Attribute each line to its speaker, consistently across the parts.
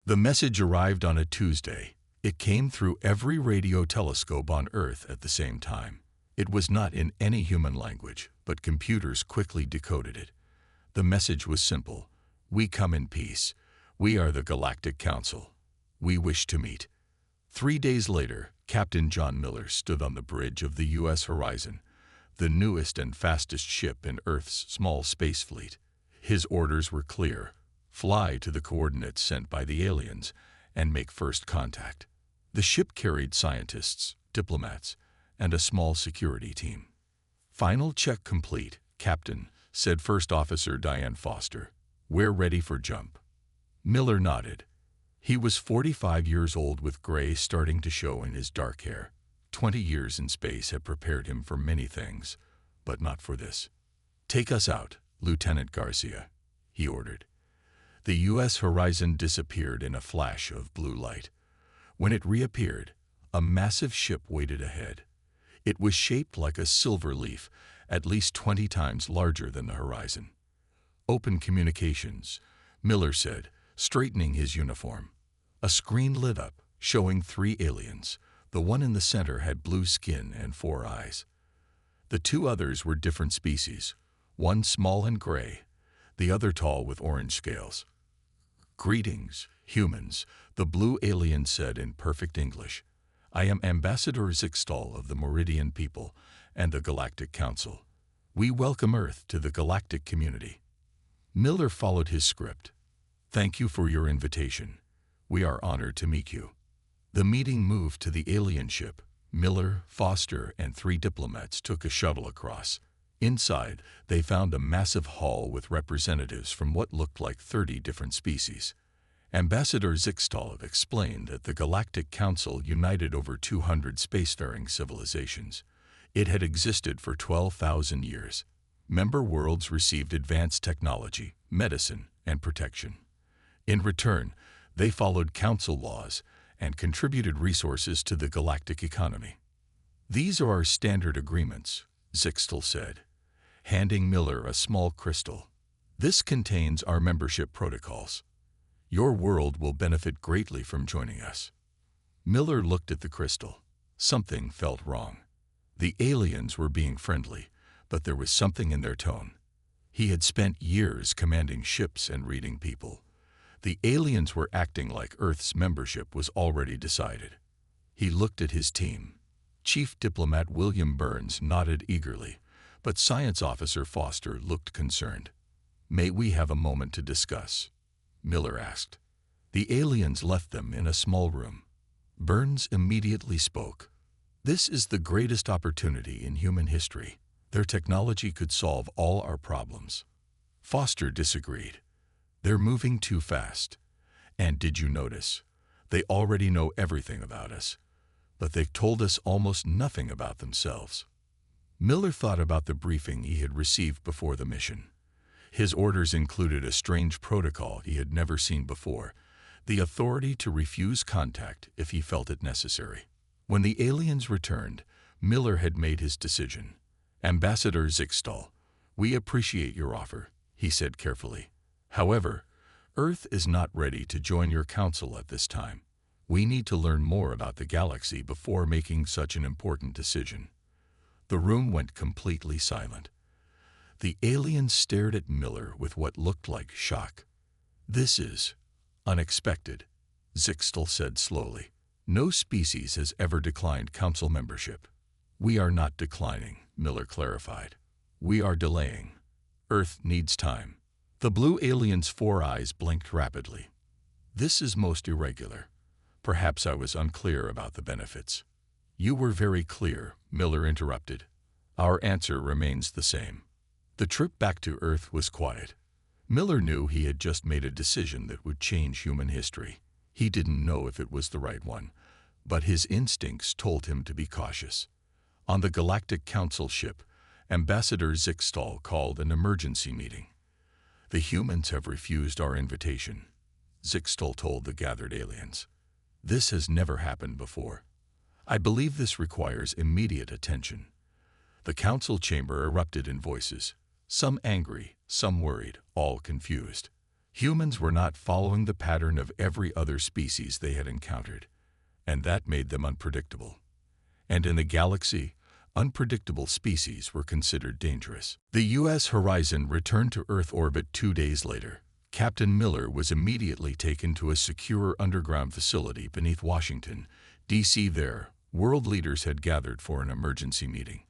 Speaker 1: The message arrived on a Tuesday. It came through every radio telescope on Earth at the same time. It was not in any human language, but computers quickly decoded it. The message was simple. We come in peace. We are the Galactic Council. We wish to meet. 3 days later, Captain John Miller stood on the bridge of the U.S. Horizon, the newest and fastest ship in Earth's small space fleet. His orders were clear. Fly to the coordinates sent by the aliens and make first contact. The ship carried scientists, diplomats, and a small security team. Final check complete, Captain, said First Officer Diane Foster. We're ready for jump. Miller nodded. He was 45 years old with gray starting to show in his dark hair. 20 years in space had prepared him for many things, but not for this. Take us out, Lieutenant Garcia, he ordered. The U.S. horizon disappeared in a flash of blue light. When it reappeared, a massive ship waited ahead. It was shaped like a silver leaf, at least 20 times larger than the horizon. Open communications, Miller said, straightening his uniform. A screen lit up, showing 3 aliens. The one in the center had blue skin and 4 eyes. The 2 others were different species, one small and gray, the other tall with orange scales. Greetings, humans, the blue alien said in perfect English. I am Ambassador Zixtal of the Meridian people and the Galactic Council. We welcome Earth to the galactic community. Miller followed his script. Thank you for your invitation. We are honored to meet you. The meeting moved to the alien ship. Miller, Foster, and 3 diplomats took a shuttle across. Inside, they found a massive hall with representatives from what looked like 30 different species. Ambassador Zixtal explained that the Galactic Council united over 200 spacefaring civilizations. It had existed for 12,000 years. Member worlds received advanced technology, medicine, and protection. In return, they followed council laws and contributed resources to the galactic economy. These are our standard agreements, Zixtal said, handing Miller a small crystal. This contains our membership protocols. Your world will benefit greatly from joining us. Miller looked at the crystal. Something felt wrong. The aliens were being friendly, but there was something in their tone. He had spent years commanding ships and reading people. The aliens were acting like Earth's membership was already decided. He looked at his team. Chief Diplomat William Burns nodded eagerly, but Science Officer Foster looked concerned. May we have a moment to discuss? Miller asked. The aliens left them in a small room. Burns immediately spoke. This is the greatest opportunity in human history. Their technology could solve all our problems. Foster disagreed. They're moving too fast. And did you notice? They already know everything about us, but they've told us almost nothing about themselves. Miller thought about the briefing he had received before the mission. His orders included a strange protocol he had never seen before, the authority to refuse contact if he felt it necessary. When the aliens returned, Miller had made his decision. Ambassador Zixtal, we appreciate your offer, he said carefully. However, Earth is not ready to join your council at this time. We need to learn more about the galaxy before making such an important decision. The room went completely silent. The aliens stared at Miller with what looked like shock. This is unexpected, Zixtal said slowly. No species has ever declined council membership. We are not declining, Miller clarified. We are delaying. Earth needs time. The blue alien's 4 eyes blinked rapidly. This is most irregular. Perhaps I was unclear about the benefits. You were very clear, Miller interrupted. Our answer remains the same. The trip back to Earth was quiet. Miller knew he had just made a decision that would change human history. He didn't know if it was the right one, but his instincts told him to be cautious. On the Galactic Council ship, Ambassador Zixtal called an emergency meeting. The humans have refused our invitation, Zixtal told the gathered aliens. This has never happened before. I believe this requires immediate attention. The council chamber erupted in voices, some angry, some worried, all confused. Humans were not following the pattern of every other species they had encountered, and that made them unpredictable. And in the galaxy, unpredictable species were considered dangerous. The U.S. Horizon returned to Earth orbit 2 days later. Captain Miller was immediately taken to a secure underground facility beneath Washington, D.C. There, world leaders had gathered for an emergency meeting.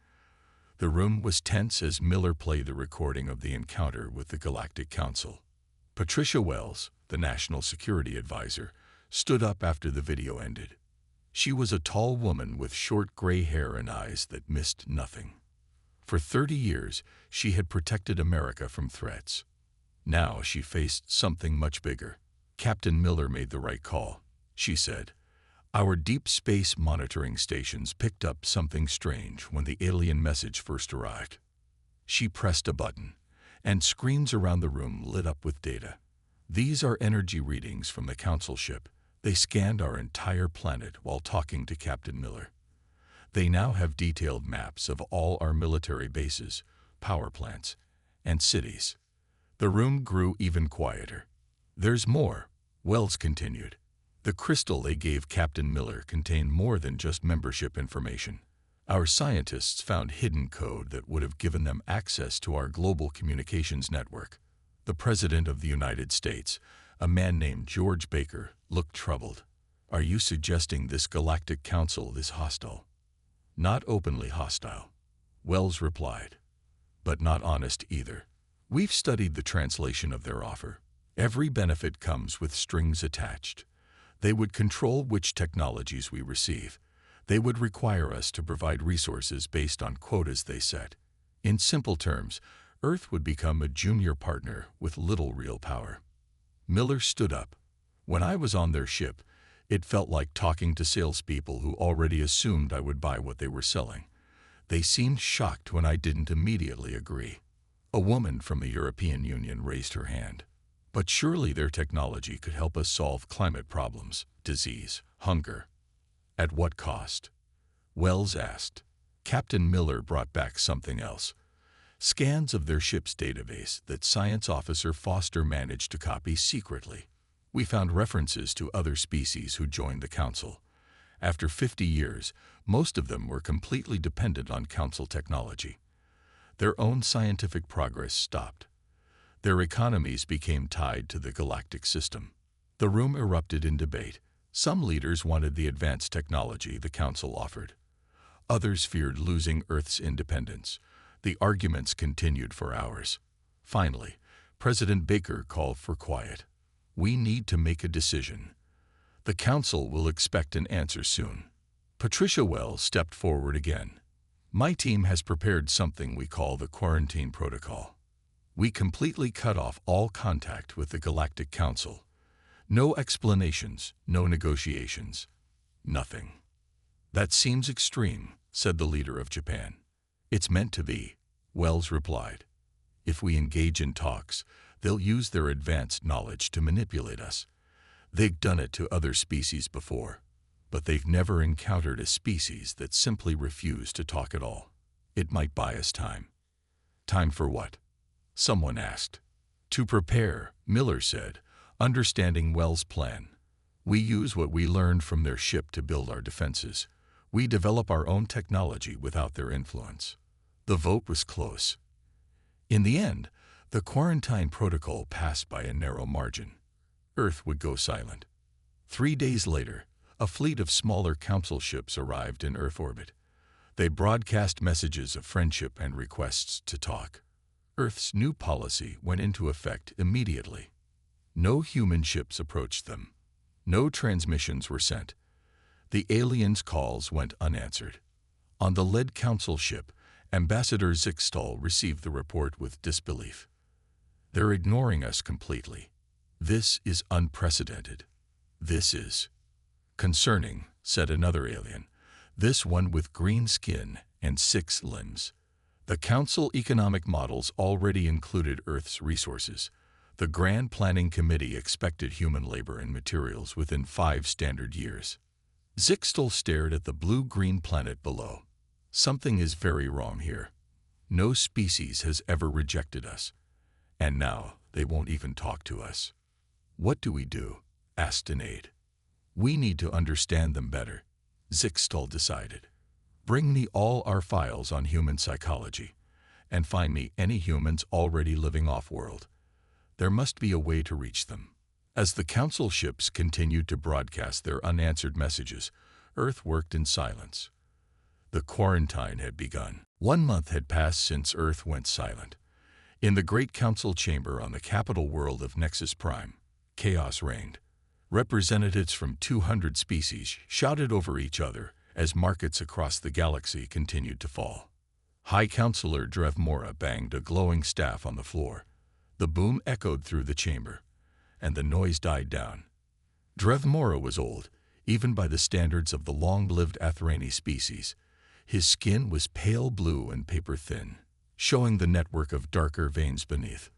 Speaker 1: The room was tense as Miller played the recording of the encounter with the Galactic Council. Patricia Wells, the National Security Advisor, stood up after the video ended. She was a tall woman with short gray hair and eyes that missed nothing. For 30 years, she had protected America from threats. Now she faced something much bigger. Captain Miller made the right call, she said. Our deep space monitoring stations picked up something strange when the alien message first arrived. She pressed a button, and screens around the room lit up with data. These are energy readings from the Council ship. They scanned our entire planet while talking to Captain Miller. They now have detailed maps of all our military bases, power plants, and cities. The room grew even quieter. There's more, Wells continued. The crystal they gave Captain Miller contained more than just membership information. Our scientists found hidden code that would have given them access to our global communications network. The President of the United States, a man named George Baker, looked troubled. Are you suggesting this Galactic Council is hostile? Not openly hostile, Wells replied, but not honest either. We've studied the translation of their offer. Every benefit comes with strings attached. They would control which technologies we receive. They would require us to provide resources based on quotas they set. In simple terms, Earth would become a junior partner with little real power. Miller stood up. When I was on their ship, it felt like talking to salespeople who already assumed I would buy what they were selling. They seemed shocked when I didn't immediately agree. A woman from the European Union raised her hand. But surely their technology could help us solve climate problems, disease, hunger. At what cost? Wells asked. Captain Miller brought back something else. Scans of their ship's database that Science Officer Foster managed to copy secretly. We found references to other species who joined the Council. After 50 years, most of them were completely dependent on Council technology. Their own scientific progress stopped. Their economies became tied to the galactic system. The room erupted in debate. Some leaders wanted the advanced technology the Council offered. Others feared losing Earth's independence. The arguments continued for hours. Finally, President Baker called for quiet. We need to make a decision. The Council will expect an answer soon. Patricia Wells stepped forward again. My team has prepared something we call the Quarantine Protocol. We completely cut off all contact with the Galactic Council. No explanations, no negotiations, nothing. That seems extreme, said the leader of Japan. It's meant to be, Wells replied. If we engage in talks, they'll use their advanced knowledge to manipulate us. They've done it to other species before, but they've never encountered a species that simply refused to talk at all. It might buy us time. Time for what? Someone asked. To prepare, Miller said, understanding Wells' plan. We use what we learned from their ship to build our defenses. We develop our own technology without their influence. The vote was close. In the end, the quarantine protocol passed by a narrow margin. Earth would go silent. 3 days later, a fleet of smaller Council ships arrived in Earth orbit. They broadcast messages of friendship and requests to talk. Earth's new policy went into effect immediately. No human ships approached them. No transmissions were sent. The aliens' calls went unanswered. On the lead Council ship, Ambassador Zixtal received the report with disbelief. They're ignoring us completely. This is unprecedented. This is concerning, said another alien. This one with green skin and 6 limbs. The Council economic models already included Earth's resources. The Grand Planning Committee expected human labor and materials within 5 standard years. Zixtal stared at the blue-green planet below. Something is very wrong here. No species has ever rejected us. And now they won't even talk to us. "What do we do?" asked an aide. "We need to understand them better," Zixtal decided. "Bring me all our files on human psychology, and find me any humans already living off-world. There must be a way to reach them." As the Council ships continued to broadcast their unanswered messages, Earth worked in silence. The quarantine had begun. 1 month had passed since Earth went silent. In the Great Council chamber on the capital world of Nexus Prime, chaos reigned. Representatives from 200 species shouted over each other as markets across the galaxy continued to fall. High Counselor Drevmora banged a glowing staff on the floor. The boom echoed through the chamber, and the noise died down. Drevmora was old, even by the standards of the long-lived Athrani species. His skin was pale blue and paper-thin, showing the network of darker veins beneath.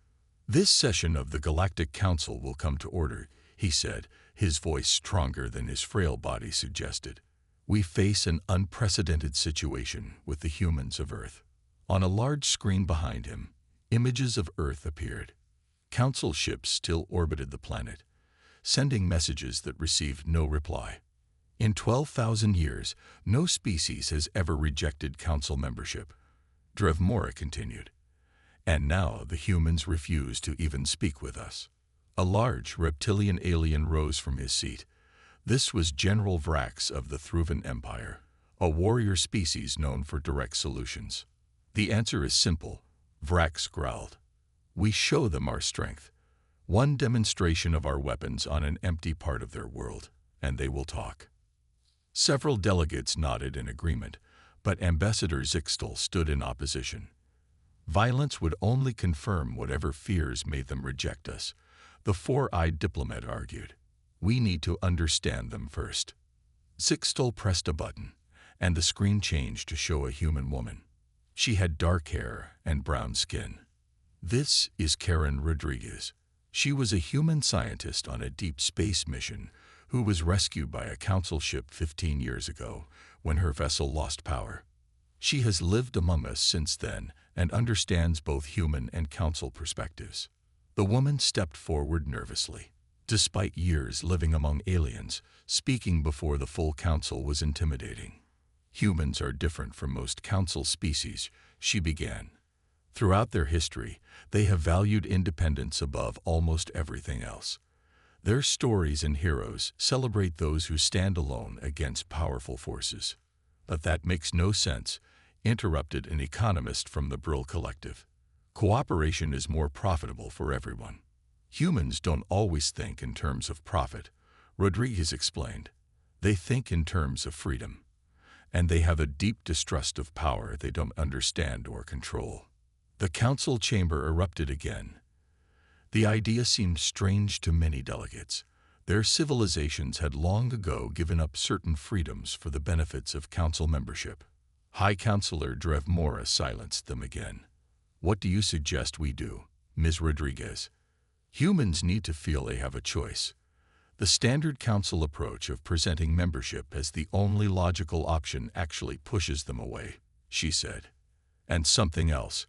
Speaker 1: "This session of the Galactic Council will come to order," he said, his voice stronger than his frail body suggested. "We face an unprecedented situation with the humans of Earth." On a large screen behind him, images of Earth appeared. Council ships still orbited the planet, sending messages that received no reply. In 12,000 years, no species has ever rejected Council membership, Drevmora continued. And now the humans refuse to even speak with us. A large reptilian alien rose from his seat. This was General Vrax of the Thruvan Empire, a warrior species known for direct solutions. "The answer is simple," Vrax growled. "We show them our strength. One demonstration of our weapons on an empty part of their world, and they will talk." Several delegates nodded in agreement, but Ambassador Zixtal stood in opposition. "Violence would only confirm whatever fears made them reject us," the four-eyed diplomat argued. "We need to understand them first." Zixtal pressed a button, and the screen changed to show a human woman. She had dark hair and brown skin. "This is Karen Rodriguez. She was a human scientist on a deep space mission who was rescued by a Council ship 15 years ago when her vessel lost power. She has lived among us since then and understands both human and Council perspectives." The woman stepped forward nervously. Despite years living among aliens, speaking before the full Council was intimidating. "Humans are different from most Council species," she began. "Throughout their history, they have valued independence above almost everything else. Their stories and heroes celebrate those who stand alone against powerful forces." "But that makes no sense," interrupted an economist from the Brill Collective. "Cooperation is more profitable for everyone." "Humans don't always think in terms of profit," Rodriguez explained. "They think in terms of freedom. And they have a deep distrust of power they don't understand or control." The Council chamber erupted again. The idea seemed strange to many delegates. Their civilizations had long ago given up certain freedoms for the benefits of Council membership. High Counselor Drevmora silenced them again. "What do you suggest we do, Ms. Rodriguez?" "Humans need to feel they have a choice. The standard Council approach of presenting membership as the only logical option actually pushes them away," she said. "And something else.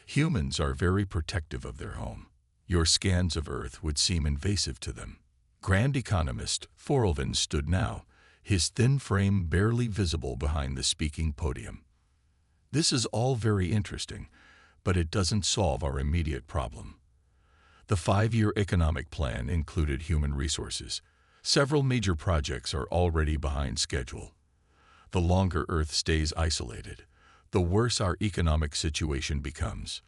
Speaker 1: Humans are very protective of their home. Your scans of Earth would seem invasive to them." Grand Economist Forelvin stood now, his thin frame barely visible behind the speaking podium. "This is all very interesting, but it doesn't solve our immediate problem." The 5-year economic plan included human resources. Several major projects are already behind schedule. The longer Earth stays isolated, the worse our economic situation becomes.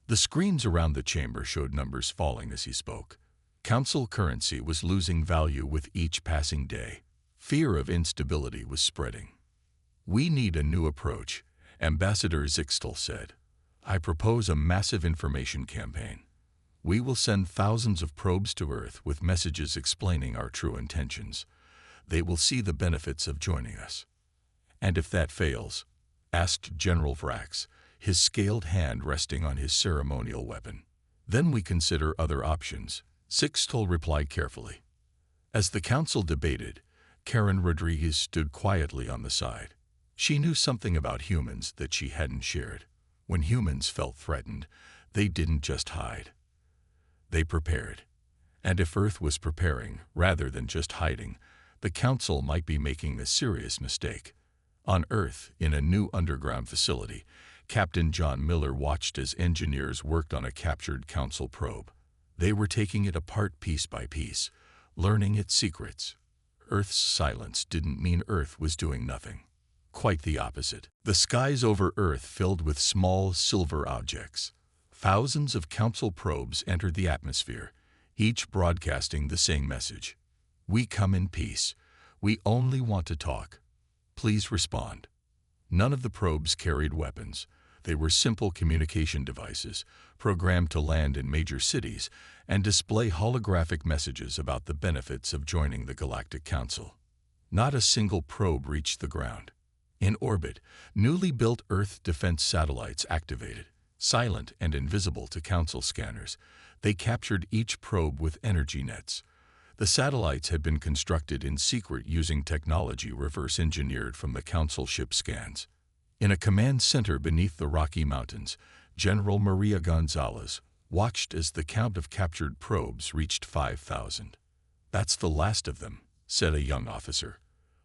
Speaker 1: The screens around the chamber showed numbers falling as he spoke. Council currency was losing value with each passing day. Fear of instability was spreading. "We need a new approach," Ambassador Zixtal said. "I propose a massive information campaign. We will send thousands of probes to Earth with messages explaining our true intentions. They will see the benefits of joining us." "And if that fails?" asked General Vrax, his scaled hand resting on his ceremonial weapon. "Then we consider other options," Zixtal replied carefully. As the Council debated, Karen Rodriguez stood quietly on the side. She knew something about humans that she hadn't shared. When humans felt threatened, they didn't just hide. They prepared. And if Earth was preparing, rather than just hiding, the Council might be making a serious mistake. On Earth, in a new underground facility, Captain John Miller watched as engineers worked on a captured Council probe. They were taking it apart piece by piece, learning its secrets. Earth's silence didn't mean Earth was doing nothing. Quite the opposite. The skies over Earth filled with small silver objects. Thousands of Council probes entered the atmosphere, each broadcasting the same message. We come in peace. We only want to talk. Please respond. None of the probes carried weapons. They were simple communication devices, programmed to land in major cities and display holographic messages about the benefits of joining the Galactic Council. Not a single probe reached the ground. In orbit, newly built Earth defense satellites activated. Silent and invisible to Council scanners, they captured each probe with energy nets. The satellites had been constructed in secret using technology reverse-engineered from the Council ship scans. In a command center beneath the Rocky Mountains, General Maria Gonzalez watched as the count of captured probes reached 5,000. "That's the last of them," said a young officer.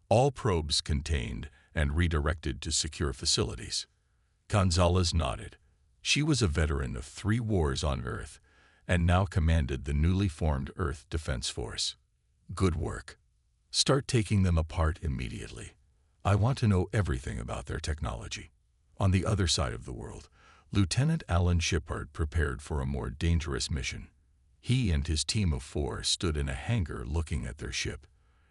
Speaker 1: "All probes contained and redirected to secure facilities." Gonzalez nodded. She was a veteran of 3 wars on Earth and now commanded the newly formed Earth Defense Force. "Good work. Start taking them apart immediately. I want to know everything about their technology." On the other side of the world, Lieutenant Alan Shepard prepared for a more dangerous mission. He and his team of 4 stood in a hangar looking at their ship.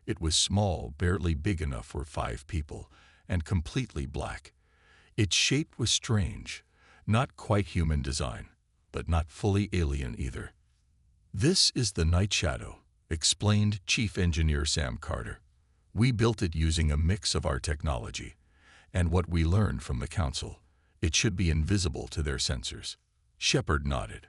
Speaker 1: It was small, barely big enough for 5 people, and completely black. Its shape was strange, not quite human design, but not fully alien either. "This is the Night Shadow," explained Chief Engineer Sam Carter. "We built it using a mix of our technology and what we learned from the Council. It should be invisible to their sensors." Shepard nodded.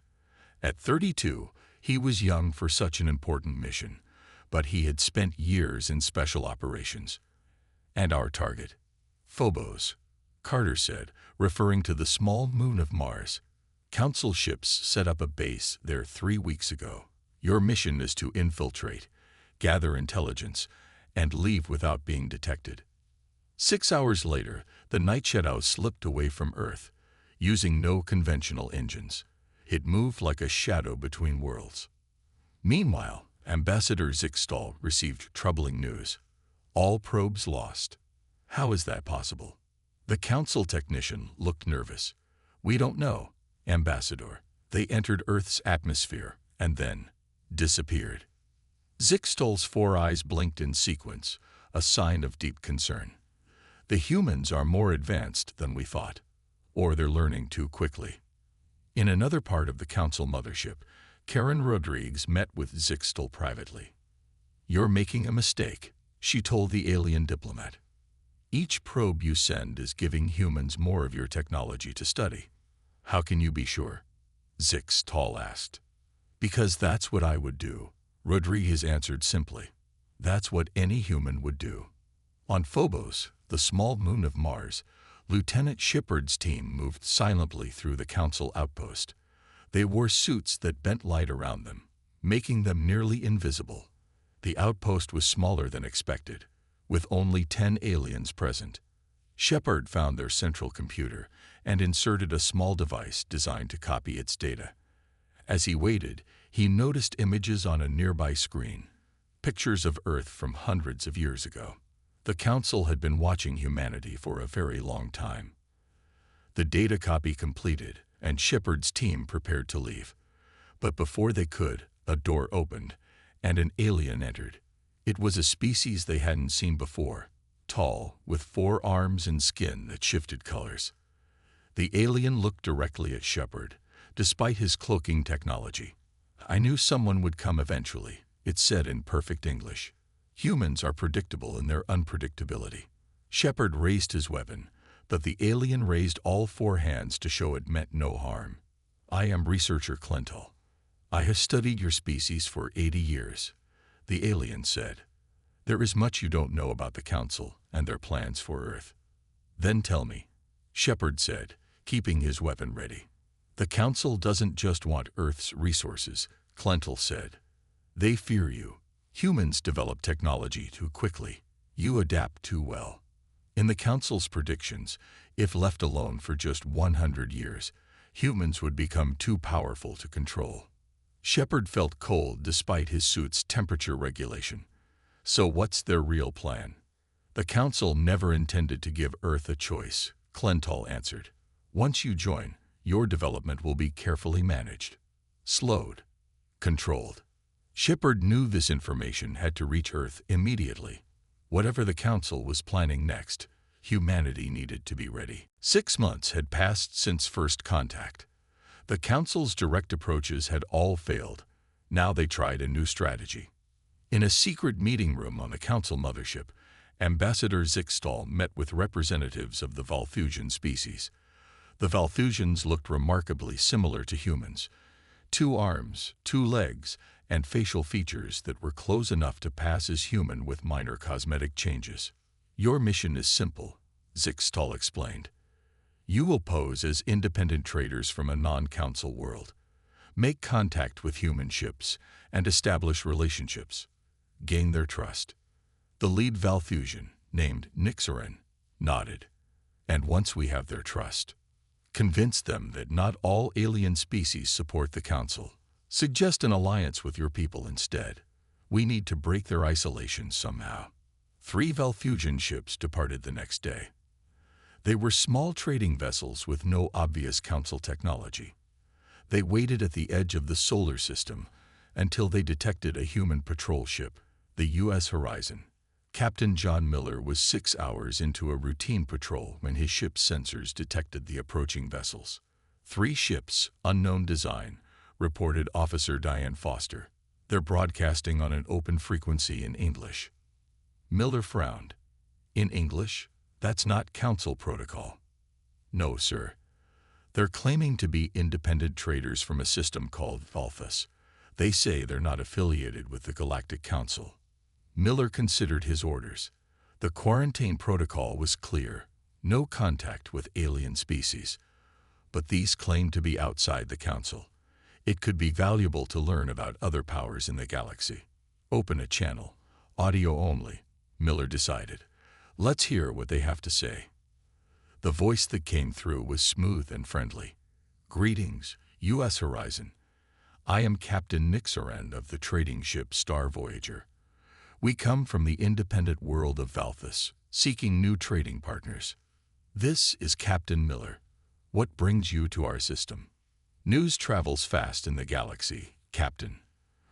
Speaker 1: At 32, he was young for such an important mission, but he had spent years in special operations. "And our target?" "Phobos," Carter said, referring to the small moon of Mars. "Council ships set up a base there 3 weeks ago. Your mission is to infiltrate, gather intelligence, and leave without being detected." 6 hours later, the Night Shadow slipped away from Earth, using no conventional engines. It moved like a shadow between worlds. Meanwhile, Ambassador Zixtal received troubling news. "All probes lost." "How is that possible?" The Council technician looked nervous. "We don't know, Ambassador. They entered Earth's atmosphere and then disappeared." Zixtal's 4 eyes blinked in sequence, a sign of deep concern. "The humans are more advanced than we thought, or they're learning too quickly." In another part of the Council mothership, Karen Rodriguez met with Zixtal privately. "You're making a mistake," she told the alien diplomat. "Each probe you send is giving humans more of your technology to study." "How can you be sure?" Zixtal asked. "Because that's what I would do," Rodriguez answered simply. "That's what any human would do." On Phobos, the small moon of Mars, Lieutenant Shepard's team moved silently through the Council outpost. They wore suits that bent light around them, making them nearly invisible. The outpost was smaller than expected, with only 10 aliens present. Shepard found their central computer and inserted a small device designed to copy its data. As he waited, he noticed images on a nearby screen, pictures of Earth from hundreds of years ago. The Council had been watching humanity for a very long time. The data copy completed, and Shepard's team prepared to leave. But before they could, a door opened, and an alien entered. It was a species they hadn't seen before, tall, with 4 arms and skin that shifted colors. The alien looked directly at Shepard, despite his cloaking technology. "I knew someone would come eventually," it said in perfect English. "Humans are predictable in their unpredictability." Shepard raised his weapon, but the alien raised all 4 hands to show it meant no harm. "I am researcher Clental. I have studied your species for 80 years, the alien said. "There is much you don't know about the Council and their plans for Earth." "Then tell me," Shepard said, keeping his weapon ready. "The Council doesn't just want Earth's resources," Clental said. They fear you. Humans develop technology too quickly. You adapt too well. In the Council's predictions, if left alone for just 100 years, humans would become too powerful to control. Shepard felt cold despite his suit's temperature regulation. So what's their real plan? The Council never intended to give Earth a choice, Clental answered. Once you join, your development will be carefully managed, slowed, controlled. Shepard knew this information had to reach Earth immediately. Whatever the Council was planning next, humanity needed to be ready. 6 months had passed since first contact. The Council's direct approaches had all failed. Now they tried a new strategy. In a secret meeting room on the Council mothership, Ambassador Zixtal met with representatives of the Valthusian species. The Valthusians looked remarkably similar to humans. 2 arms, 2 legs, and facial features that were close enough to pass as human with minor cosmetic changes. Your mission is simple, Zixtal explained. You will pose as independent traders from a non-Council world. Make contact with human ships and establish relationships. Gain their trust. The lead Valthusian, named Nixorin, nodded. And once we have their trust, convince them that not all alien species support the Council. Suggest an alliance with your people instead. We need to break their isolation somehow. 3 Valthusian ships departed the next day. They were small trading vessels with no obvious Council technology. They waited at the edge of the solar system until they detected a human patrol ship, the U.S. Horizon. Captain John Miller was 6 hours into a routine patrol when his ship's sensors detected the approaching vessels. 3 ships, unknown design, reported Officer Diane Foster. They're broadcasting on an open frequency in English. Miller frowned. In English? That's not Council protocol. No, sir. They're claiming to be independent traders from a system called Valthus. They say they're not affiliated with the Galactic Council. Miller considered his orders. The quarantine protocol was clear. No contact with alien species. But these claimed to be outside the Council. It could be valuable to learn about other powers in the galaxy. Open a channel. Audio only, Miller decided. Let's hear what they have to say. The voice that came through was smooth and friendly. Greetings, U.S. Horizon. I am Captain Nixoran of the trading ship Star Voyager. We come from the independent world of Valthus, seeking new trading partners. This is Captain Miller. What brings you to our system? News travels fast in the galaxy, Captain.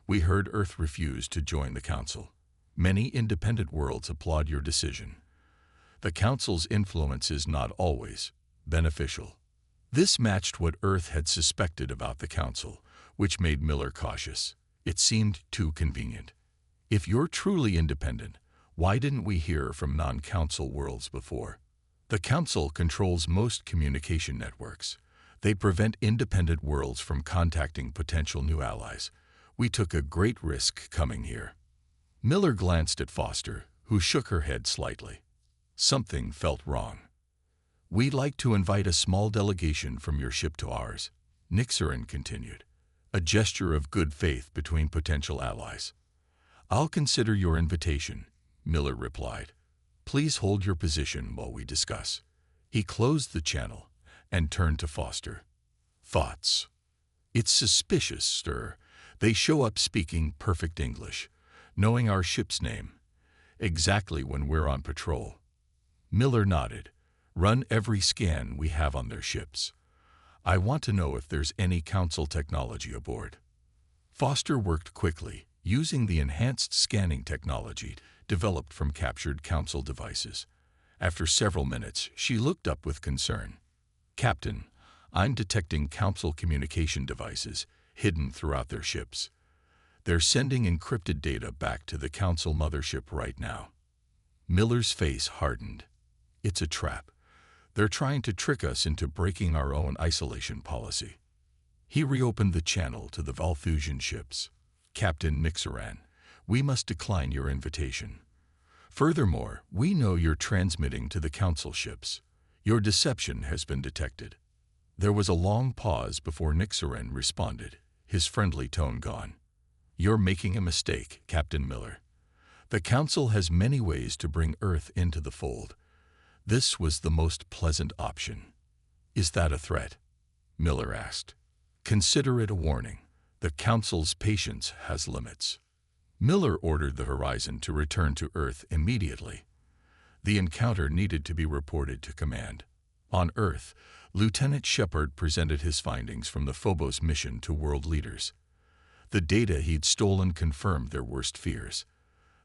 Speaker 1: We heard Earth refused to join the Council. Many independent worlds applaud your decision. The Council's influence is not always beneficial. This matched what Earth had suspected about the Council, which made Miller cautious. It seemed too convenient. If you're truly independent, why didn't we hear from non-Council worlds before? The Council controls most communication networks. They prevent independent worlds from contacting potential new allies. We took a great risk coming here. Miller glanced at Foster, who shook her head slightly. Something felt wrong. We'd like to invite a small delegation from your ship to ours, Nixorin continued. A gesture of good faith between potential allies. I'll consider your invitation, Miller replied. Please hold your position while we discuss. He closed the channel and turned to Foster. Thoughts? It's suspicious, sir. They show up speaking perfect English, knowing our ship's name, exactly when we're on patrol. Miller nodded. Run every scan we have on their ships. I want to know if there's any Council technology aboard. Foster worked quickly, using the enhanced scanning technology developed from captured Council devices. After several minutes, she looked up with concern. Captain, I'm detecting Council communication devices hidden throughout their ships. They're sending encrypted data back to the Council mothership right now. Miller's face hardened. It's a trap. They're trying to trick us into breaking our own isolation policy. He reopened the channel to the Valthusian ships. Captain Nixoran, we must decline your invitation. Furthermore, we know you're transmitting to the Council ships. Your deception has been detected. There was a long pause before Nixoran responded, his friendly tone gone. "You're making a mistake, Captain Miller. The Council has many ways to bring Earth into the fold. This was the most pleasant option." "Is that a threat?" Miller asked. "Consider it a warning. The Council's patience has limits." Miller ordered the Horizon to return to Earth immediately. The encounter needed to be reported to command. On Earth, Lieutenant Shepard presented his findings from the Phobos mission to world leaders. The data he'd stolen confirmed their worst fears.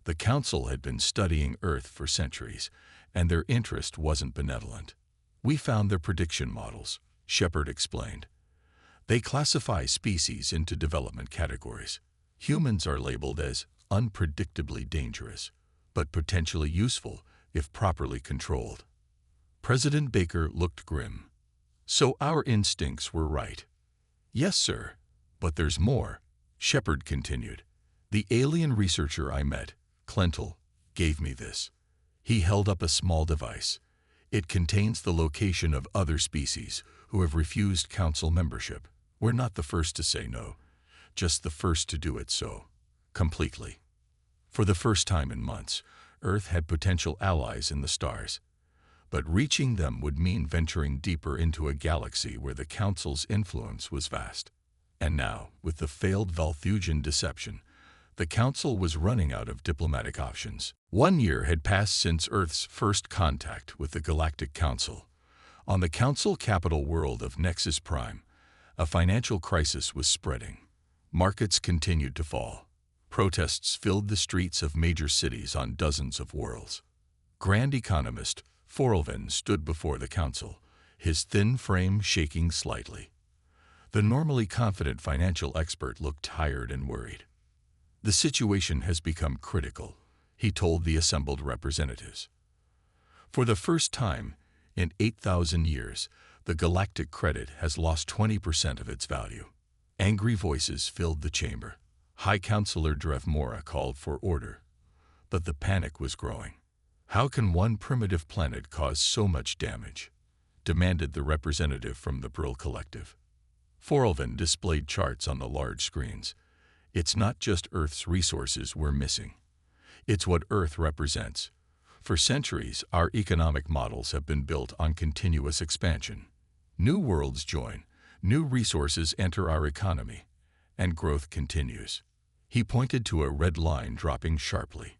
Speaker 1: The Council had been studying Earth for centuries, and their interest wasn't benevolent. "We found their prediction models," Shepard explained. "They classify species into development categories. Humans are labeled as unpredictably dangerous, but potentially useful if properly controlled." President Baker looked grim. "So our instincts were right." "Yes, sir. But there's more," Shepard continued. "The alien researcher I met, Clentel, gave me this." He held up a small device. "It contains the location of other species who have refused Council membership. We're not the first to say no, just the first to do it so, completely." For the first time in months, Earth had potential allies in the stars. But reaching them would mean venturing deeper into a galaxy where the Council's influence was vast. And now, with the failed Valthusian deception, the Council was running out of diplomatic options. 1 year had passed since Earth's first contact with the Galactic Council. On the Council capital world of Nexus Prime, a financial crisis was spreading. Markets continued to fall. Protests filled the streets of major cities on dozens of worlds. Grand economist Forelvin stood before the Council, his thin frame shaking slightly. The normally confident financial expert looked tired and worried. "The situation has become critical," he told the assembled representatives. "For the first time in 8,000 years, the galactic credit has lost 20% of its value." Angry voices filled the chamber. High Counselor Drevmora called for order. But the panic was growing. "How can one primitive planet cause so much damage?" demanded the representative from the Brill Collective. Forelvin displayed charts on the large screens. "It's not just Earth's resources we're missing. It's what Earth represents. For centuries, our economic models have been built on continuous expansion. New worlds join, new resources enter our economy, and growth continues." He pointed to a red line dropping sharply.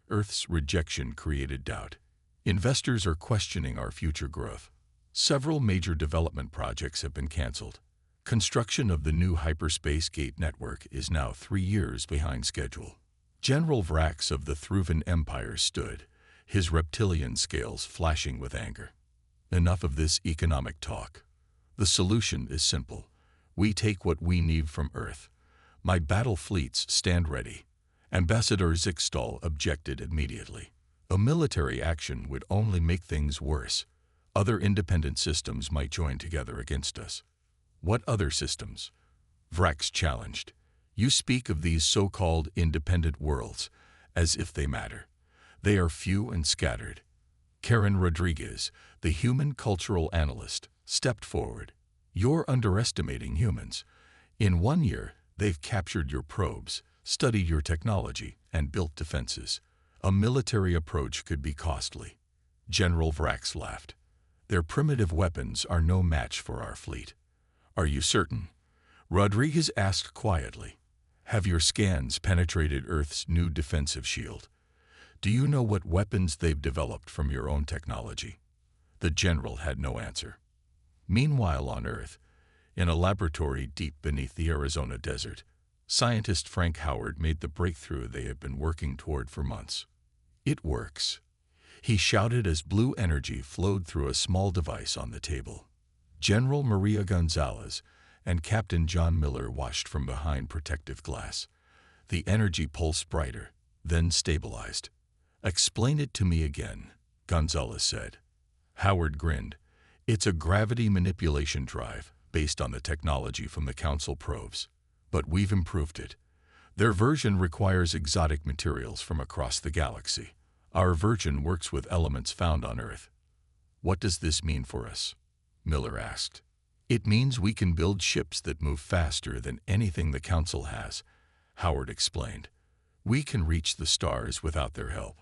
Speaker 1: Earth's rejection created doubt. "Investors are questioning our future growth. Several major development projects have been canceled. Construction of the new hyperspace gate network is now 3 years behind schedule." General Vrax of the Thruvan Empire stood, his reptilian scales flashing with anger. "Enough of this economic talk. The solution is simple. We take what we need from Earth. My battle fleets stand ready." Ambassador Zixtal objected immediately. "A military action would only make things worse. Other independent systems might join together against us." "What other systems?" Vrax challenged. "You speak of these so-called independent worlds as if they matter. They are few and scattered." Karen Rodriguez, the human cultural analyst, stepped forward. "You're underestimating humans. In 1 year, they've captured your probes, studied your technology, and built defenses. A military approach could be costly." General Vrax laughed. "Their primitive weapons are no match for our fleet." "Are you certain?" Rodriguez asked quietly. "Have your scans penetrated Earth's new defensive shield? Do you know what weapons they've developed from your own technology?" The general had no answer. Meanwhile on Earth, in a laboratory deep beneath the Arizona desert, scientist Frank Howard made the breakthrough they had been working toward for months. "It works," he shouted as blue energy flowed through a small device on the table. General Maria Gonzalez and Captain John Miller watched from behind protective glass. The energy pulsed brighter, then stabilized. "Explain it to me again," Gonzalez said. Howard grinned. "It's a gravity manipulation drive based on the technology from the Council probes. But we've improved it. Their version requires exotic materials from across the galaxy. Our version works with elements found on Earth." "What does this mean for us?" Miller asked. "It means we can build ships that move faster than anything the Council has, Howard explained. We can reach the stars without their help.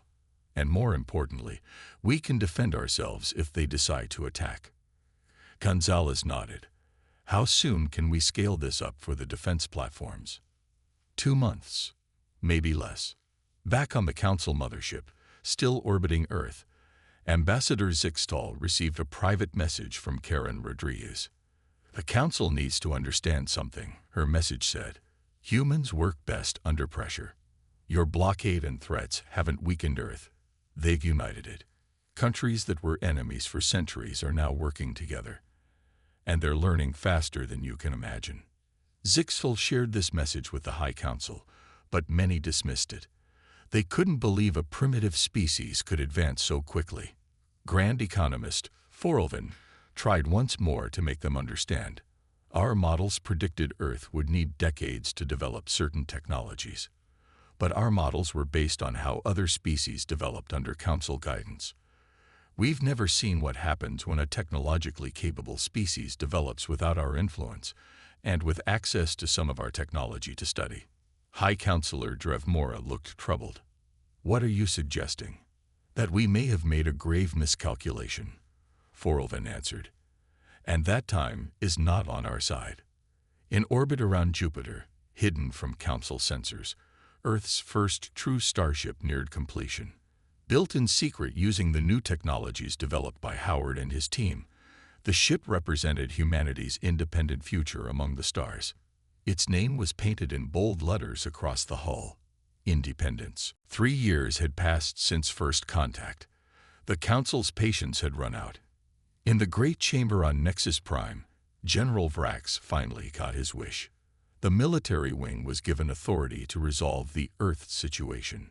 Speaker 1: And more importantly, we can defend ourselves if they decide to attack. Gonzalez nodded. How soon can we scale this up for the defense platforms? 2 months, maybe less. Back on the Council mothership, still orbiting Earth, Ambassador Zixtal received a private message from Karen Rodriguez. The Council needs to understand something, her message said. Humans work best under pressure. Your blockade and threats haven't weakened Earth. They've united it. Countries that were enemies for centuries are now working together. And they're learning faster than you can imagine. Zixtal shared this message with the High Council, but many dismissed it. They couldn't believe a primitive species could advance so quickly. Grand economist Forelvin tried once more to make them understand. Our models predicted Earth would need decades to develop certain technologies. But our models were based on how other species developed under Council guidance. We've never seen what happens when a technologically capable species develops without our influence and with access to some of our technology to study. High Counselor Drevmora looked troubled. What are you suggesting? That we may have made a grave miscalculation, Forelvin answered. And that time is not on our side. In orbit around Jupiter, hidden from Council sensors, Earth's first true starship neared completion. Built in secret using the new technologies developed by Howard and his team, the ship represented humanity's independent future among the stars. Its name was painted in bold letters across the hull. Independence. 3 years had passed since first contact. The Council's patience had run out. In the great chamber on Nexus Prime, General Vrax finally got his wish. The military wing was given authority to resolve the Earth situation.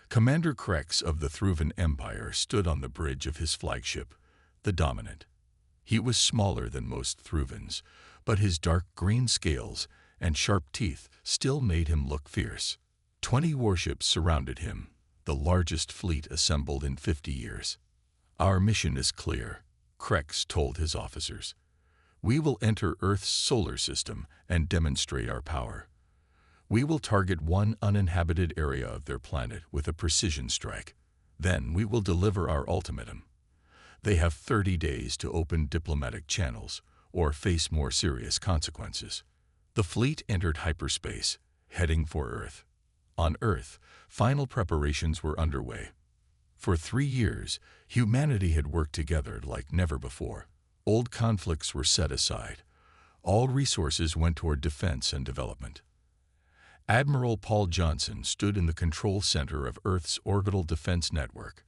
Speaker 1: Commander Krex of the Thruvan Empire stood on the bridge of his flagship, the Dominant. He was smaller than most Thruvans, but his dark green scales and sharp teeth still made him look fierce. 20 warships surrounded him, the largest fleet assembled in 50 years. Our mission is clear, Krex told his officers. We will enter Earth's solar system and demonstrate our power. We will target one uninhabited area of their planet with a precision strike. Then we will deliver our ultimatum. They have 30 days to open diplomatic channels or face more serious consequences. The fleet entered hyperspace, heading for Earth. On Earth, final preparations were underway. For 3 years, humanity had worked together like never before. Old conflicts were set aside. All resources went toward defense and development. Admiral Paul Johnson stood in the control center of Earth's orbital defense network.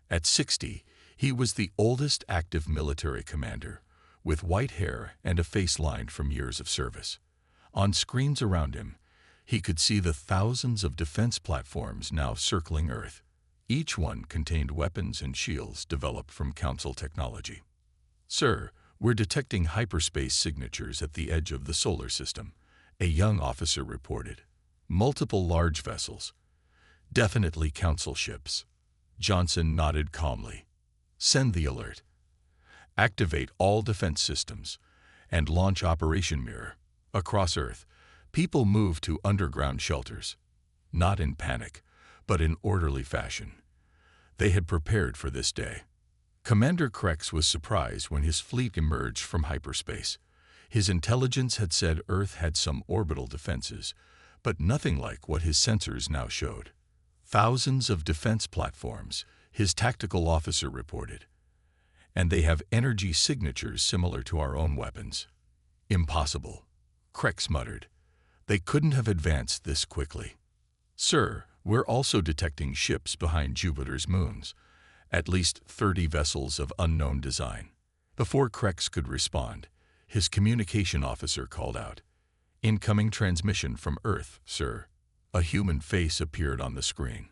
Speaker 1: At 60, he was the oldest active military commander, with white hair and a face lined from years of service. On screens around him, he could see the thousands of defense platforms now circling Earth. Each one contained weapons and shields developed from Council technology. Sir, we're detecting hyperspace signatures at the edge of the solar system, a young officer reported. Multiple large vessels. Definitely Council ships. Johnson nodded calmly. Send the alert. Activate all defense systems and launch Operation Mirror. Across Earth, people move to underground shelters. Not in panic, but in orderly fashion. They had prepared for this day. Commander Krex was surprised when his fleet emerged from hyperspace. His intelligence had said Earth had some orbital defenses, but nothing like what his sensors now showed. Thousands of defense platforms, his tactical officer reported. And they have energy signatures similar to our own weapons. Impossible, Krex muttered. They couldn't have advanced this quickly. Sir, we're also detecting ships behind Jupiter's moons, at least 30 vessels of unknown design. Before Krex could respond, his communication officer called out, Incoming transmission from Earth, sir. A human face appeared on the screen.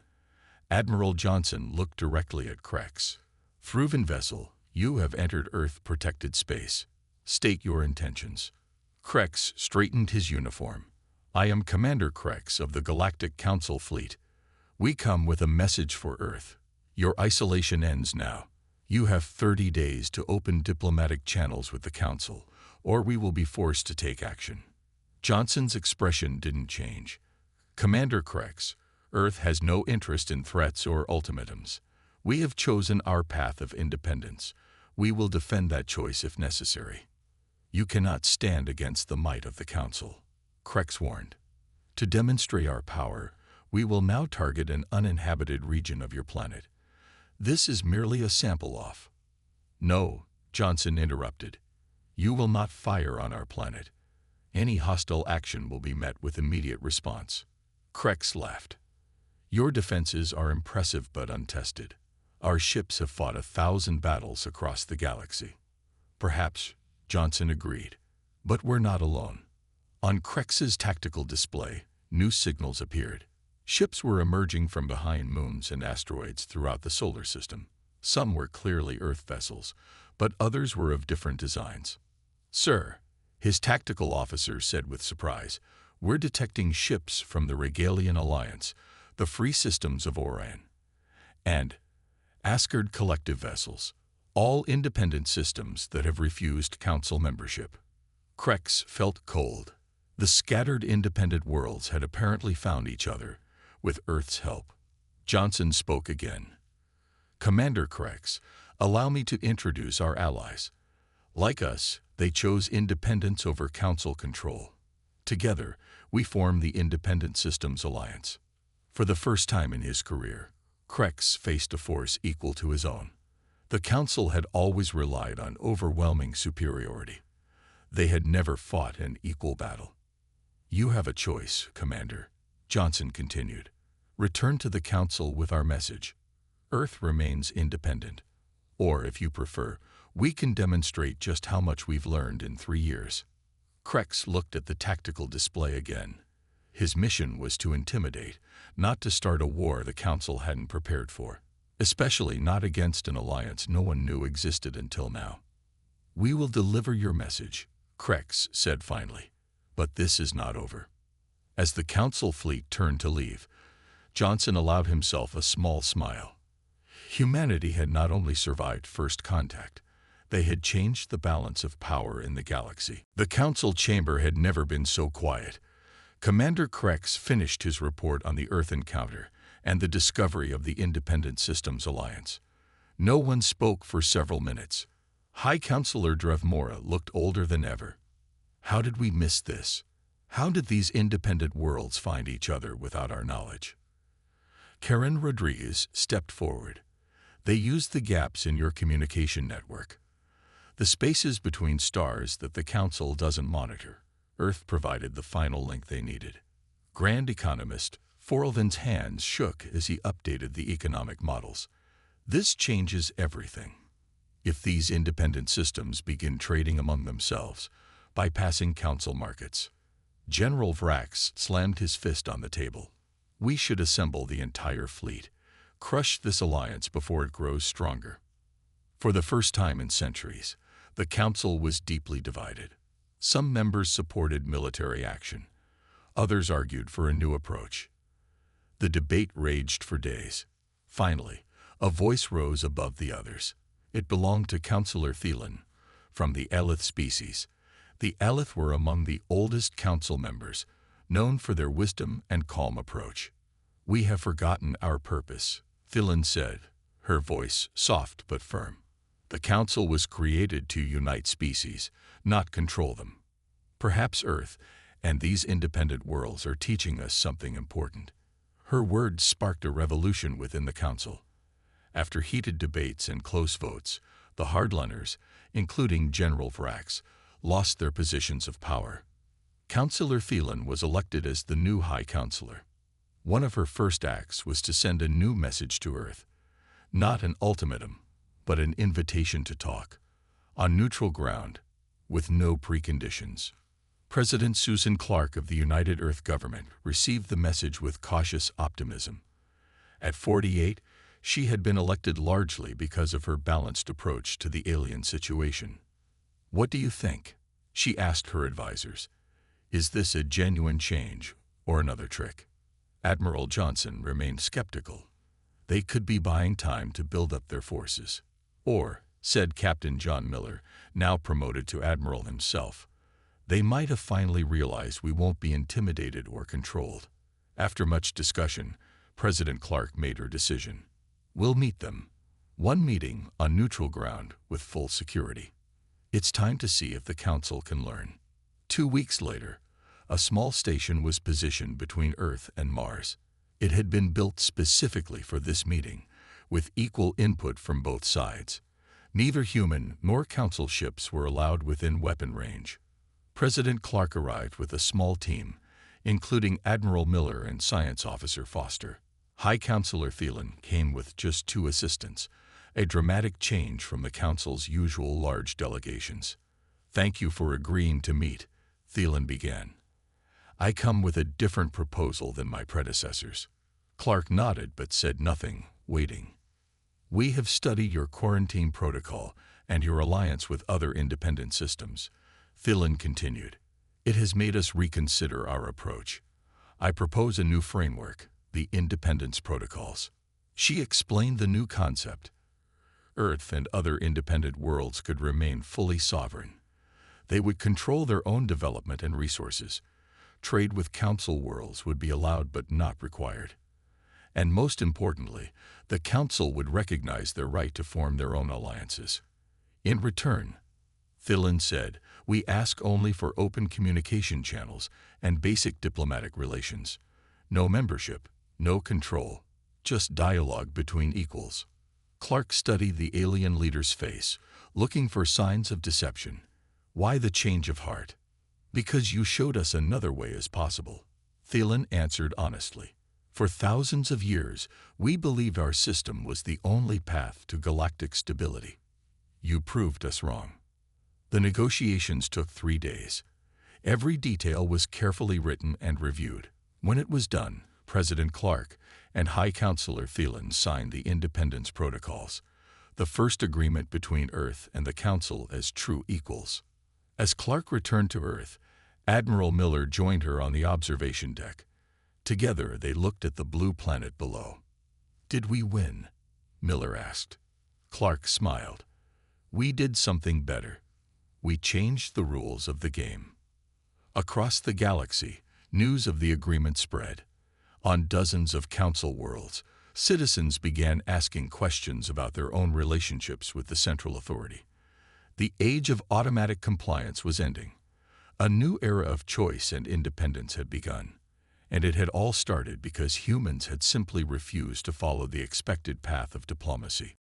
Speaker 1: Admiral Johnson looked directly at Krex. Thruvan vessel, you have entered Earth-protected space. State your intentions. Krex straightened his uniform. I am Commander Krex of the Galactic Council Fleet. We come with a message for Earth. Your isolation ends now. You have 30 days to open diplomatic channels with the Council, or we will be forced to take action. Johnson's expression didn't change. Commander Krex, Earth has no interest in threats or ultimatums. We have chosen our path of independence. We will defend that choice if necessary. You cannot stand against the might of the Council, Krex warned. To demonstrate our power, we will now target an uninhabited region of your planet. This is merely a sample-off. No, Johnson interrupted. You will not fire on our planet. Any hostile action will be met with immediate response. Krex laughed. Your defenses are impressive but untested. Our ships have fought 1,000 battles across the galaxy. Perhaps, Johnson agreed. But we're not alone. On Krex's tactical display, new signals appeared. Ships were emerging from behind moons and asteroids throughout the solar system. Some were clearly Earth vessels, but others were of different designs. Sir, his tactical officer said with surprise, we're detecting ships from the Regalian Alliance, the Free Systems of Orion, and Asgard collective vessels, all independent systems that have refused Council membership. Krex felt cold. The scattered independent worlds had apparently found each other, with Earth's help. Johnson spoke again. Commander Krex, allow me to introduce our allies. Like us, they chose independence over Council control. Together, we form the Independent Systems Alliance. For the first time in his career, Krex faced a force equal to his own. The Council had always relied on overwhelming superiority. They had never fought an equal battle. You have a choice, Commander, Johnson continued. Return to the Council with our message. Earth remains independent. Or, if you prefer, we can demonstrate just how much we've learned in 3 years. Krex looked at the tactical display again. His mission was to intimidate, not to start a war the Council hadn't prepared for, especially not against an alliance no one knew existed until now. We will deliver your message, Krex said finally, but this is not over. As the Council fleet turned to leave, Johnson allowed himself a small smile. Humanity had not only survived first contact, they had changed the balance of power in the galaxy. The Council chamber had never been so quiet. Commander Krex finished his report on the Earth encounter and the discovery of the Independent Systems Alliance. No one spoke for several minutes. High Counselor Drevmora looked older than ever. How did we miss this? How did these independent worlds find each other without our knowledge? Karen Rodriguez stepped forward. They used the gaps in your communication network, the spaces between stars that the Council doesn't monitor. Earth provided the final link they needed. Grand Economist Forelvin's hands shook as he updated the economic models. This changes everything. If these independent systems begin trading among themselves, bypassing Council markets. General Vrax slammed his fist on the table. We should assemble the entire fleet, crush this alliance before it grows stronger. For the first time in centuries, the Council was deeply divided. Some members supported military action. Others argued for a new approach. The debate raged for days. Finally, a voice rose above the others. It belonged to Councillor Thielen, from the Elith species. The Elith were among the oldest Council members, known for their wisdom and calm approach. We have forgotten our purpose, Thielen said, her voice soft but firm. The Council was created to unite species, not control them. Perhaps Earth and these independent worlds are teaching us something important. Her words sparked a revolution within the Council. After heated debates and close votes, the hardliners, including General Vrax, lost their positions of power. Councillor Thielen was elected as the new High Counselor. One of her first acts was to send a new message to Earth. Not an ultimatum, but an invitation to talk, on neutral ground, with no preconditions. President Susan Clark of the United Earth Government received the message with cautious optimism. At 48, she had been elected largely because of her balanced approach to the alien situation. What do you think? She asked her advisors. Is this a genuine change or another trick? Admiral Johnson remained skeptical. They could be buying time to build up their forces. Or, said Captain John Miller, now promoted to Admiral himself, They might have finally realized we won't be intimidated or controlled. After much discussion, President Clark made her decision. We'll meet them. One meeting on neutral ground with full security. It's time to see if the Council can learn. 2 weeks later, a small station was positioned between Earth and Mars. It had been built specifically for this meeting, with equal input from both sides. Neither human nor Council ships were allowed within weapon range. President Clark arrived with a small team, including Admiral Miller and Science Officer Foster. High Counselor Thielen came with just 2 assistants, a dramatic change from the Council's usual large delegations. Thank you for agreeing to meet, Thielen began. I come with a different proposal than my predecessors. Clark nodded but said nothing, waiting. We have studied your quarantine protocol and your alliance with other independent systems, Thielen continued. It has made us reconsider our approach. I propose a new framework, the Independence Protocols. She explained the new concept. Earth and other independent worlds could remain fully sovereign. They would control their own development and resources. Trade with Council worlds would be allowed but not required. And most importantly, the Council would recognize their right to form their own alliances. In return, Thielen said, we ask only for open communication channels and basic diplomatic relations. No membership, no control, just dialogue between equals. Clark studied the alien leader's face, looking for signs of deception. Why the change of heart? Because you showed us another way is possible. Thielen answered honestly. For thousands of years, we believed our system was the only path to galactic stability. You proved us wrong. The negotiations took 3 days. Every detail was carefully written and reviewed. When it was done, President Clark and High Counselor Thielen signed the Independence Protocols, the first agreement between Earth and the Council as true equals. As Clark returned to Earth, Admiral Miller joined her on the observation deck. Together, they looked at the blue planet below. Did we win? Miller asked. Clark smiled. We did something better. We changed the rules of the game. Across the galaxy, news of the agreement spread. On dozens of Council worlds, citizens began asking questions about their own relationships with the Central Authority. The age of automatic compliance was ending. A new era of choice and independence had begun. And it had all started because humans had simply refused to follow the expected path of diplomacy.